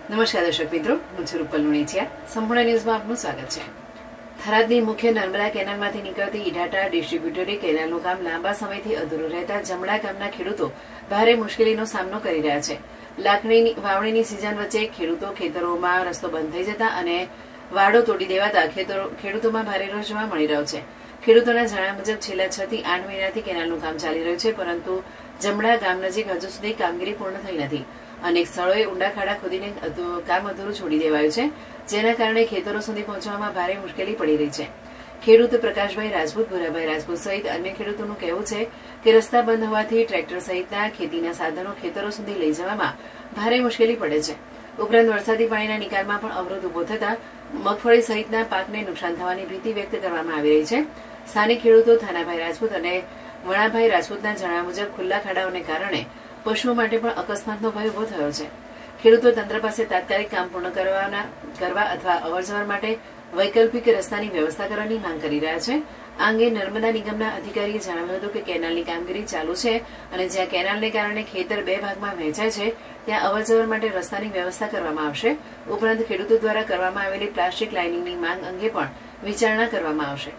નમસ્કાર દર્શક મિત્રો, હું છું રૂપલ લુણીચિયા. સંપૂર્ણ ન્યૂઝમાં આપનું સ્વાગત છે. થરાદની મુખ્ય નર્મદા કેનાલમાંથી નીકળતી ઈઢાટા ડિસ્ટ્રીબ્યુટરી કેનાલનું કામ લાંબા સમયથી અધૂરું રહેતા જમણા ગામના ખેડૂતો ભારે મુશ્કેલીનો સામનો કરી રહ્યા છે. લાખણીની વાવણીની સિઝન વચ્ચે ખેતરોમાં રસ્તો બંધ થઈ જતા અને વાડો તોડી દેવાતા ખેડૂતોમાં ભારે રોષ જોવા મળી રહ્યો છે. ખેડૂતોના જણાવ્યા મુજબ છેલ્લા 6 થી 8 મહિનાથી કેનાલનું કામ ચાલી રહ્યું છે, પરંતુ જમણા ગામ નજીક હજુ સુધી કામગીરી પૂર્ણ થઈ નથી. અનેક સ્થળોએ ઊંડા ખાડા ખોદીને કામ અધૂરું છોડી દેવાયું છે, જેના કારણે ખેતરો સુધી પહોંચવામાં ભારે મુશ્કેલી પડી રહી છે. ખેડૂત પ્રકાશભાઈ રાજપૂત, ભુરાભાઈ રાજપૂત સહિત અન્ય ખેડૂતોનું કહેવું છે કે રસ્તા બંધ હોવાથી ટ્રેક્ટર સહિતના ખેતીના સાધનો ખેતરો સુધી લઈ જવામાં ભારે મુશ્કેલી પડે છે. ઉપરાંત વરસાદી પાણીના નિકાલમાં પણ અવરોધ ઉભો થતા મગફળી સહિતના પાકને નુકસાન થવાની ભીતિ વ્યક્ત કરવામાં આવી રહી છે. સ્થાનિક ખેડૂતો થાનાભાઈ રાજપૂત અને વણાભાઈ રાજપૂતના જણાવ્યા મુજબ ખુલ્લા ખાડાઓને કારણે પશુઓ માટે પણ અકસ્માતનો ભય ઉભો થયો છે. ખેડૂતો તંત્ર પાસે તાત્કાલિક કામ પૂર્ણ કરવા અથવા અવરજવર માટે વૈકલ્પિક રસ્તાની વ્યવસ્થા કરવાની માંગ કરી રહ્યા છે. આ અંગે નર્મદા નિગમના અધિકારીએ જણાવ્યું હતું કે કેનાલની કામગીરી ચાલુ છે અને જ્યાં કેનાલને કારણે ખેતર 2 ભાગમાં વહેંચાય છે ત્યાં અવરજવર માટે રસ્તાની વ્યવસ્થા કરવામાં આવશે. ઉપરાંત ખેડૂતો દ્વારા કરવામાં આવેલી પ્લાસ્ટિક લાઇનિંગની માંગ અંગે પણ વિચારણા કરવામાં આવશે.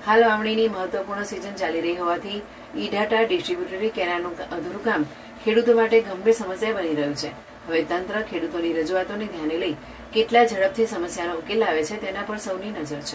હાલ વાવણીની મહત્વપૂર્ણ સિઝન ચાલી રહી હોવાથી ઈઢાટા ડિસ્ટ્રીબ્યુટરી કેનાલનું અધૂરું કામ ખેડૂતો માટે ગંભીર સમસ્યા બની રહ્યું છે. હવે તંત્ર ખેડૂતોની રજૂઆતોને ધ્યાને લઈ કેટલા ઝડપથી સમસ્યાનો ઉકેલ આવે છે તેના પર સૌની નજર છે.